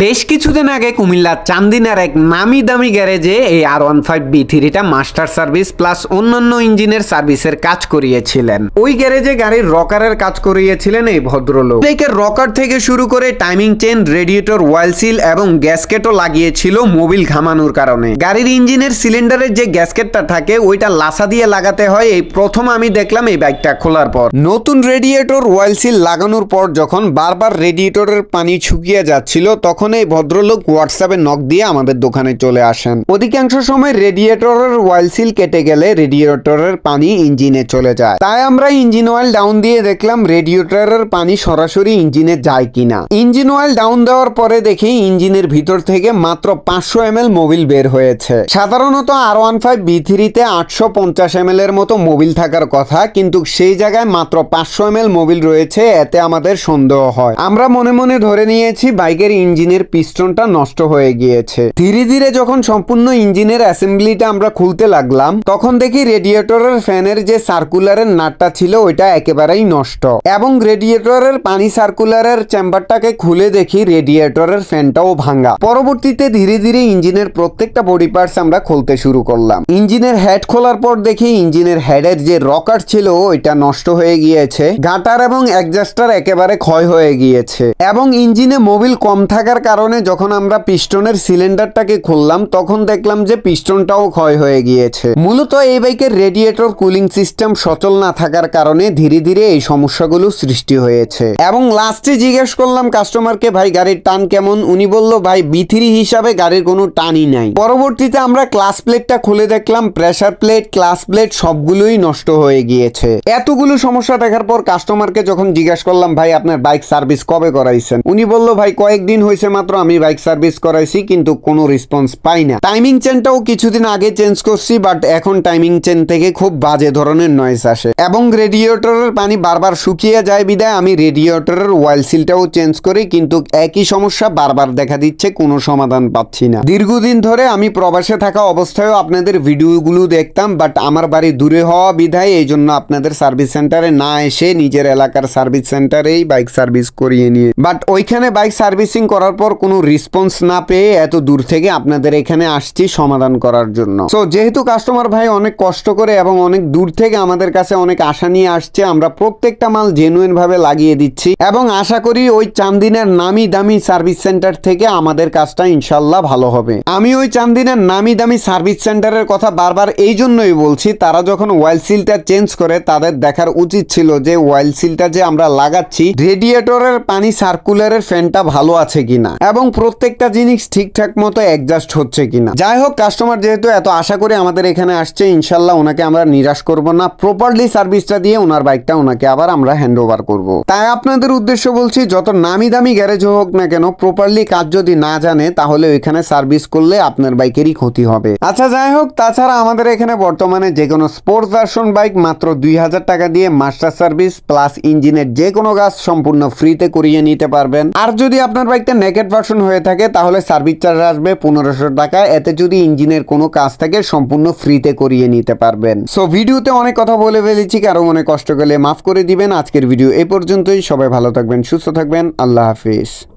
বেশ কিছুদিন আগে কুমিল্লার চান্দিনার এক নামি দামি গ্যারেজে এই R15B3টা মাস্টার সার্ভিস প্লাস অন্যান্য ইঞ্জিনের সার্ভিসের কাজ করিয়েছিলেন। ওই গ্যারেজে গাড়ির রকারের কাজ করিয়েছিলেন এই ভদ্রলোক। ব্রেকের রকার থেকে শুরু করে টাইমিং চেন, রেডিয়েটর, ওয়াইল সিল এবং গ্যাসকেটও লাগিয়েছিল মোবিল ঘামানোর কারণে। গাড়ির ইঞ্জিনের সিলিন্ডারের যে গ্যাসকেটটা থাকে ওইটা লাসা দিয়ে লাগাতে হয়। এই প্রথম আমি দেখলাম এই বাইকটা খোলার পর। নতুন রেডিয়েটর, ওয়াইল সিল লাগানোর পর যখন বারবার রেডিয়েটরের পানি শুকিয়ে যাচ্ছিল তখন এই ভদ্রলোক হোয়াটসঅ্যাপে নক দিয়ে আমাদের দোকানে চলে আসেন। অধিকাংশ সময় রেডিয়েটরের ওয়াইল সিল কেটে গেলে রেডিয়েটরের পানি ইঞ্জিনে চলে যায়, তাই আমরা ইঞ্জিন অয়েল ডাউন দিয়ে দেখলাম রেডিয়েটরের পানি সরাসরি ইঞ্জিনে যায় কিনা। ইঞ্জিন অয়েল ডাউন দেওয়ার পরে দেখি ইঞ্জিনের ভিতর থেকে মাত্র 500 ml মোবিল বের হয়েছে। সাধারণত R15B3 তে 850 ml এর মতো মোবিল থাকার কথা, কিন্তু সেই জায়গায় মাত্র 500 ml মোবিল রয়েছে। এতে আমাদের সন্দেহ হয়। আমরা মনে মনে ধরে নিয়েছি বাইকের ইঞ্জিনের পিস্টনটা নষ্ট হয়ে গিয়েছে। ধীরে ধীরে যখন সম্পূর্ণ ইঞ্জিনের অ্যাসেম্বলিটা আমরা খুলতে লাগলাম তখন দেখি রেডিয়েটরের ফ্যানের যে সার্কুলারের নাটটা ছিল ওইটা একেবারেই নষ্ট, এবং রেডিয়েটরের পানি সার্কুলারের চেম্বারটাকে খুলে দেখি রেডিয়েটরের ফ্যানটাও ভাঙা। পরবর্তীতে ধীরে ধীরে ইঞ্জিনের প্রত্যেকটা বডি পার্টস আমরা খুলতে শুরু করলাম। ইঞ্জিনের হেড খোলার পর দেখি ইঞ্জিনের হেডের যে রকার ছিল ওইটা নষ্ট হয়ে গিয়েছে, গাটার এবং অ্যাডজাস্টার একেবারে ক্ষয় হয়ে গিয়েছে, এবং ইঞ্জিনে মোবিল কম থাকার কারণে যখন আমরা পিস্টনের সিলিন্ডারটাকে খুললাম তখন দেখলাম যে পিস্টনটাও ক্ষয় হয়ে গিয়েছে। মূলত এই বাইকের রেডিয়েটর কুলিং সিস্টেম সচল না থাকার কারণে ধীরে ধীরে এই সমস্যাগুলো সৃষ্টি হয়েছে। এবং লাস্টে জিজ্ঞেস করলাম কাস্টমারকে, ভাই গাড়ির টান কেমন? উনি বলল, ভাই B3 হিসাবে গাড়ির কোনো টানই নাই। পরবর্তীতে আমরা ক্লাস প্লেটটা খুলে দেখলাম প্রেসার প্লেট, ক্লাস প্লেট সবগুলোই নষ্ট হয়ে গিয়েছে। এতগুলো সমস্যা দেখার পর কাস্টমারকে যখন জিজ্ঞেস করলাম, ভাই আপনার বাইক সার্ভিস কবে করাইছেন? উনি বলল, ভাই কয়েকদিন হয়েছে মাত্র আমি বাইক সার্ভিস করাইছি, কিন্তু কোনো রেসপন্স পাই না। টাইমিং চেনটাও কিছুদিন আগে চেঞ্জ করছি, বাট এখন টাইমিং চেন থেকে খুব বাজে ধরনের নয়েজ আসে, এবং রেডিয়েটরের পানি বারবার শুকিয়ে যায় বিদায় আমি রেডিয়েটরের ওয়াইল সিলটাও চেঞ্জ করি, কিন্তু একই সমস্যা বারবার দেখা দিচ্ছে, কোনো সমাধান পাচ্ছি না। দীর্ঘদিন ধরে আমি প্রবাসে থাকা অবস্থায়ও আপনাদের ভিডিওগুলো দেখতাম, বাট আমার বাড়ি দূরে হওয়া বিধায় এই জন্য আপনাদের সার্ভিস সেন্টারে না এসে নিজের এলাকার সার্ভিস সেন্টারেই বাইক সার্ভিস করিয়ে নিয়ে, বাট ওইখানে বাইক সার্ভিসিং করার পর কোনো রেসপন্স না পেয়ে এত দূর থেকে আপনাদের এখানে আসছি সমাধান করার জন্য। সো যেহেতু কাস্টমার ভাই অনেক কষ্ট করে এবং অনেক দূর থেকে আমাদের কাছে অনেক আশা নিয়ে আসছে, আমরা প্রত্যেকটা মাল জেনুইন ভাবে লাগিয়ে দিচ্ছি, এবং আশা করি ওই চান্দিনার নামি দামি সার্ভিস সেন্টার থেকে আমাদের কাজটা ইনশাল্লাহ ভালো হবে। আমি ওই চান্দিনার নামি দামি সার্ভিস সেন্টারের কথা বারবার এই জন্যই বলছি, তারা যখন ওয়াইল সিলটা চেঞ্জ করে তাদের দেখার উচিত ছিল যে ওয়াইল সিলটা যে আমরা লাগাচ্ছি রেডিয়েটরের পানি সার্কুলারের ফ্যানটা ভালো আছে কিনা এবং প্রত্যেকটা জিনিস ঠিকঠাক মতো অ্যাডজাস্ট হচ্ছে কিনা। যাই হোক, কাস্টমার যেহেতু এত আশা করে আমাদের এখানে আসছে, ইনশাল্লাহ ওনাকে আমরা নিরাশ করব না। প্রপারলি সার্ভিসটা দিয়ে ওনার বাইকটা ওনাকে আবার আমরা হ্যান্ড ওভার করব। তাই আপনাদের উদ্দেশ্য বলছি, যত নামি দামি গ্যারেজ হোক না কেন, প্রপারলি কাজ যদি না জানে তাহলে ওইখানে সার্ভিস করলে আপনার বাইকেরই ক্ষতি হবে। আচ্ছা যাই হোক, তাছাড়া আমাদের এখানে বর্তমানে যে কোনো স্পোর্টস ভার্সন বাইক মাত্র 2000 টাকা দিয়ে মাস্টার সার্ভিস প্লাস ইঞ্জিনের যে কোনো কাজ সম্পূর্ণ ফ্রিতে করিয়ে নিতে পারবেন। আর যদি আপনার বাইকটা নেকেড ভার্সন হয়ে থাকে তাহলে সার্ভিস চার্জ আসবে 1500 টাকা। এতে যদি ইঞ্জিনের কোনো কাজ থাকে সম্পূর্ণ ফ্রিতে করিয়ে নিতে পারবেন। সো ভিডিওতে অনেক কথা বলে ফেলেছি, কারো মনে কষ্ট গেলে মাফ করে দিবেন। আজকের ভিডিও এই পর্যন্তই। সবাই ভালো থাকবেন, সুস্থ থাকবেন। আল্লাহ হাফিজ।